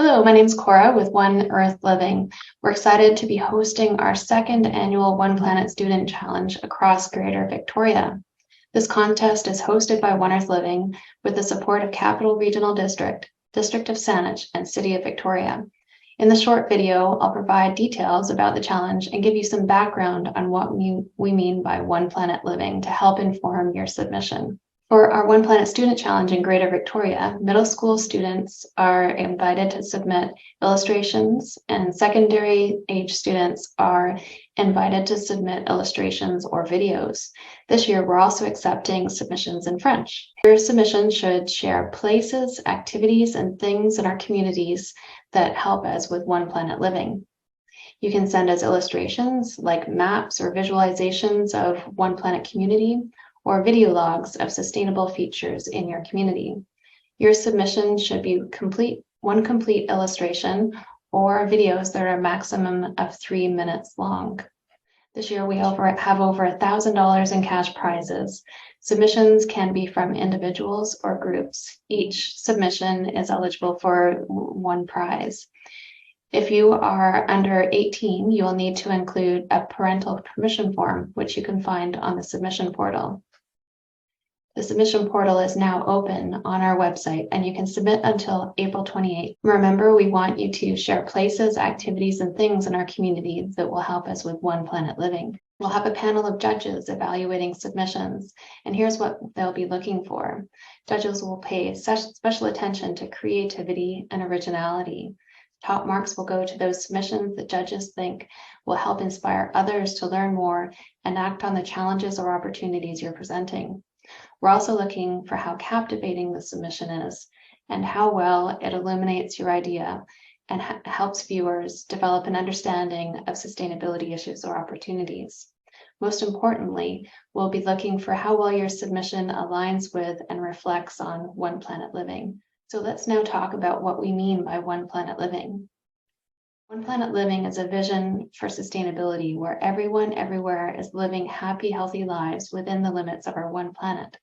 Hello, my name's Cora with One Earth Living. We're excited to be hosting our second annual One Planet Student Challenge across Greater Victoria. This contest is hosted by One Earth Living with the support of Capital Regional District, District of Saanich, and City of Victoria. In the short video, I'll provide details about the challenge and give you some background on what we mean by One Planet Living to help inform your submission. For our One Planet Student Challenge in Greater Victoria, middle school students are invited to submit illustrations, and secondary age students are invited to submit illustrations or videos. This year, we're also accepting submissions in French. Your submission should share places, activities, and things in our communities that help us with One Planet Living. You can send us illustrations like maps or visualizations of One Planet community, or video logs of sustainable features in your community. Your submission should be one complete illustration or videos that are a maximum of 3 minutes long. This year we have over $1,000 in cash prizes. Submissions can be from individuals or groups. Each submission is eligible for one prize. If you are under 18, you will need to include a parental permission form, which you can find on the submission portal. The submission portal is now open on our website, and you can submit until April 28th. Remember, we want you to share places, activities, and things in our community that will help us with One Planet Living. We'll have a panel of judges evaluating submissions, and here's what they'll be looking for. Judges will pay special attention to creativity and originality. Top marks will go to those submissions that judges think will help inspire others to learn more and act on the challenges or opportunities you're presenting. We're also looking for how captivating the submission is and how well it illuminates your idea and helps viewers develop an understanding of sustainability issues or opportunities. Most importantly, we'll be looking for how well your submission aligns with and reflects on One Planet Living. So let's now talk about what we mean by One Planet Living. One Planet Living is a vision for sustainability where everyone everywhere is living happy, healthy lives within the limits of our one planet.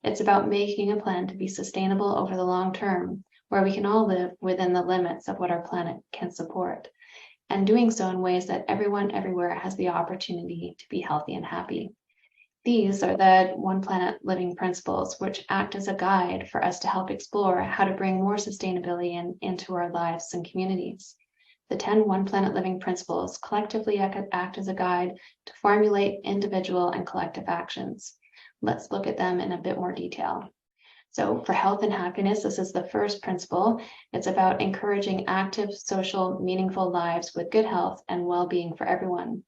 It's about making a plan to be sustainable over the long term, where we can all live within the limits of what our planet can support, and doing so in ways that everyone everywhere has the opportunity to be healthy and happy. These are the One Planet Living principles, which act as a guide for us to help explore how to bring more sustainability into our lives and communities. The 10 One Planet Living principles collectively act as a guide to formulate individual and collective actions. Let's look at them in a bit more detail. So for health and happiness, this is the first principle. It's about encouraging active, social, meaningful lives with good health and well-being for everyone.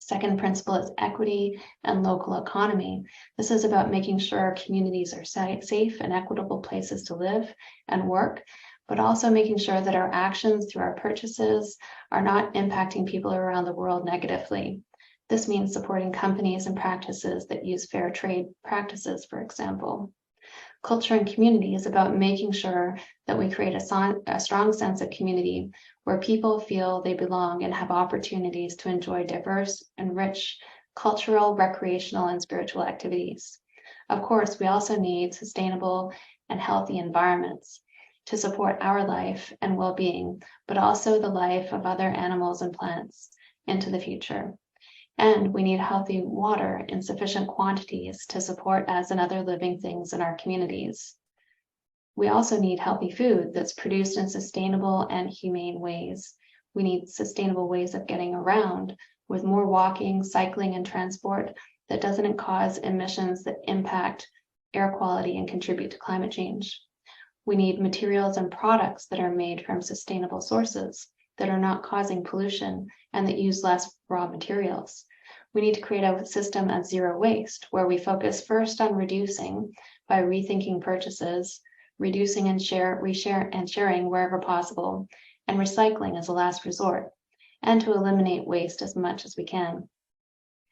Second principle is equity and local economy. This is about making sure our communities are safe and equitable places to live and work, but also making sure that our actions through our purchases are not impacting people around the world negatively. This means supporting companies and practices that use fair trade practices, for example. Culture and community is about making sure that we create a strong sense of community where people feel they belong and have opportunities to enjoy diverse and rich cultural, recreational, and spiritual activities. Of course, we also need sustainable and healthy environments to support our life and well-being, but also the life of other animals and plants into the future. And we need healthy water in sufficient quantities to support us and other living things in our communities. We also need healthy food that's produced in sustainable and humane ways. We need sustainable ways of getting around with more walking, cycling, and transport that doesn't cause emissions that impact air quality and contribute to climate change. We need materials and products that are made from sustainable sources that are not causing pollution and that use less raw materials. We need to create a system of zero waste where we focus first on reducing by rethinking purchases, reducing and sharing wherever possible, and recycling as a last resort, and to eliminate waste as much as we can.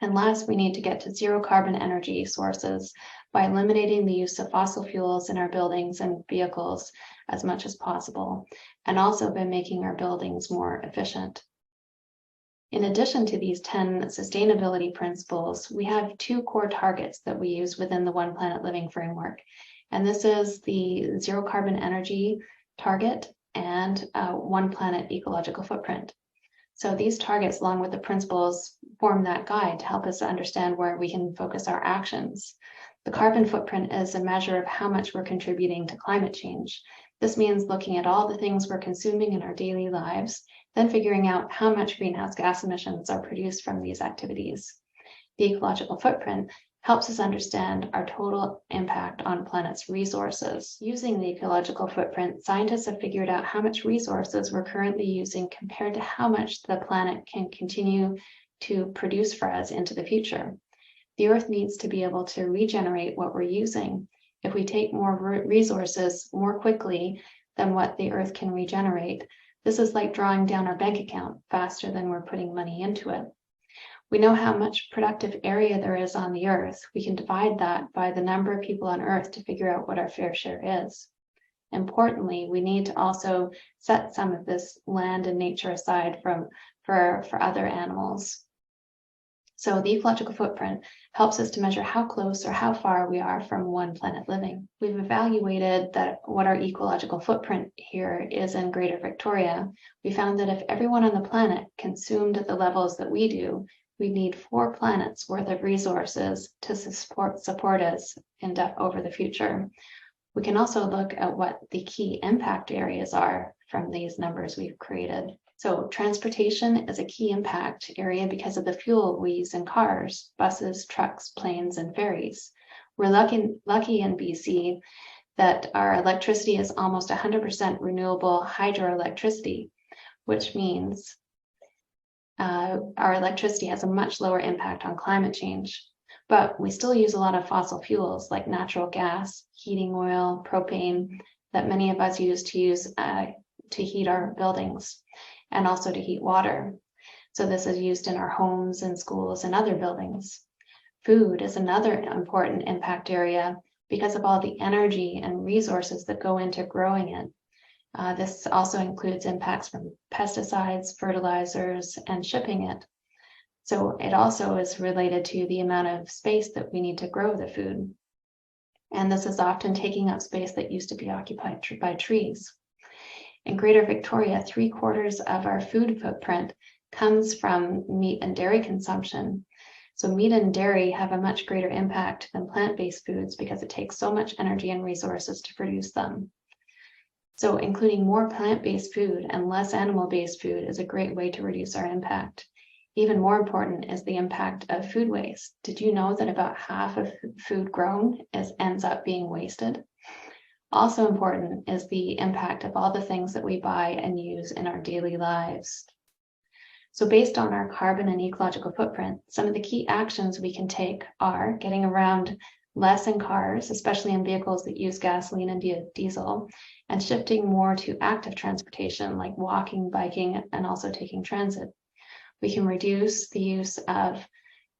And last, we need to get to zero carbon energy sources by eliminating the use of fossil fuels in our buildings and vehicles as much as possible, and also by making our buildings more efficient. In addition to these 10 sustainability principles, we have 2 core targets that we use within the One Planet Living framework. And this is the zero carbon energy target and one planet ecological footprint. So these targets, along with the principles, form that guide to help us understand where we can focus our actions. The carbon footprint is a measure of how much we're contributing to climate change. This means looking at all the things we're consuming in our daily lives, then figuring out how much greenhouse gas emissions are produced from these activities. The ecological footprint helps us understand our total impact on planet's resources. Using the ecological footprint, scientists have figured out how much resources we're currently using compared to how much the planet can continue to produce for us into the future. The Earth needs to be able to regenerate what we're using. If we take more resources more quickly than what the Earth can regenerate, this is like drawing down our bank account faster than we're putting money into it. We know how much productive area there is on the Earth. We can divide that by the number of people on Earth to figure out what our fair share is. Importantly, we need to also set some of this land and nature aside for other animals. So the ecological footprint helps us to measure how close or how far we are from one planet living. We've evaluated that what our ecological footprint here is in Greater Victoria. We found that if everyone on the planet consumed at the levels that we do, we need 4 planets worth of resources to support us over the future. We can also look at what the key impact areas are from these numbers we've created. So transportation is a key impact area because of the fuel we use in cars, buses, trucks, planes, and ferries. We're lucky in BC that our electricity is almost 100% renewable hydroelectricity, which means our electricity has a much lower impact on climate change. But we still use a lot of fossil fuels like natural gas, heating oil, propane, that many of us use to heat our buildings and also to heat water. So this is used in our homes and schools and other buildings. Food is another important impact area because of all the energy and resources that go into growing it. This also includes impacts from pesticides, fertilizers, and shipping it. So it also is related to the amount of space that we need to grow the food. And this is often taking up space that used to be occupied by trees. In Greater Victoria, 3/4 of our food footprint comes from meat and dairy consumption. So meat and dairy have a much greater impact than plant-based foods because it takes so much energy and resources to produce them. So including more plant-based food and less animal-based food is a great way to reduce our impact. Even more important is the impact of food waste. Did you know that about half of food grown ends up being wasted? Also important is the impact of all the things that we buy and use in our daily lives. So based on our carbon and ecological footprint, some of the key actions we can take are getting around less in cars, especially in vehicles that use gasoline and diesel, and shifting more to active transportation like walking, biking, and also taking transit. We can reduce the use of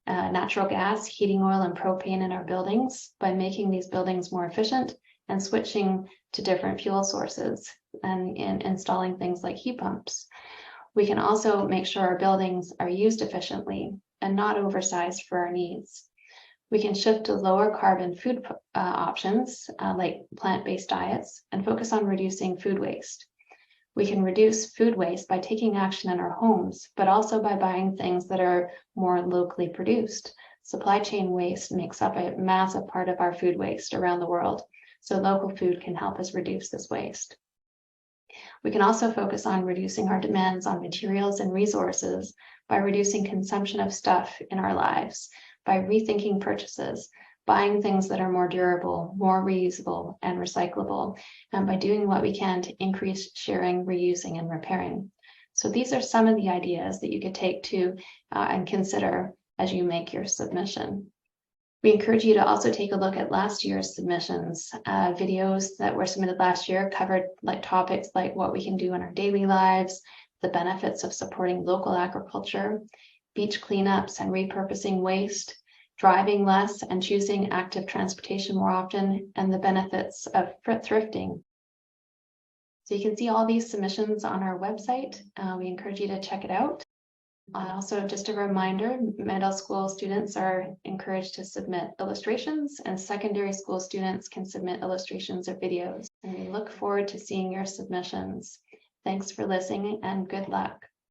natural gas, heating oil, and propane in our buildings by making these buildings more efficient and switching to different fuel sources and installing things like heat pumps. We can also make sure our buildings are used efficiently and not oversized for our needs. We can shift to lower carbon food options like plant-based diets and focus on reducing food waste. We can reduce food waste by taking action in our homes, but also by buying things that are more locally produced. Supply chain waste makes up a massive part of our food waste around the world, so local food can help us reduce this waste. We can also focus on reducing our demands on materials and resources by reducing consumption of stuff in our lives, by rethinking purchases, buying things that are more durable, more reusable, and recyclable, and by doing what we can to increase sharing, reusing, and repairing. So these are some of the ideas that you could take to and consider as you make your submission. We encourage you to also take a look at last year's submissions. Videos that were submitted last year covered topics like what we can do in our daily lives, the benefits of supporting local agriculture, beach cleanups and repurposing waste, driving less and choosing active transportation more often, and the benefits of thrifting. So you can see all these submissions on our website. We encourage you to check it out. Also, just a reminder, middle school students are encouraged to submit illustrations, and secondary school students can submit illustrations or videos. and we look forward to seeing your submissions. Thanks for listening and good luck.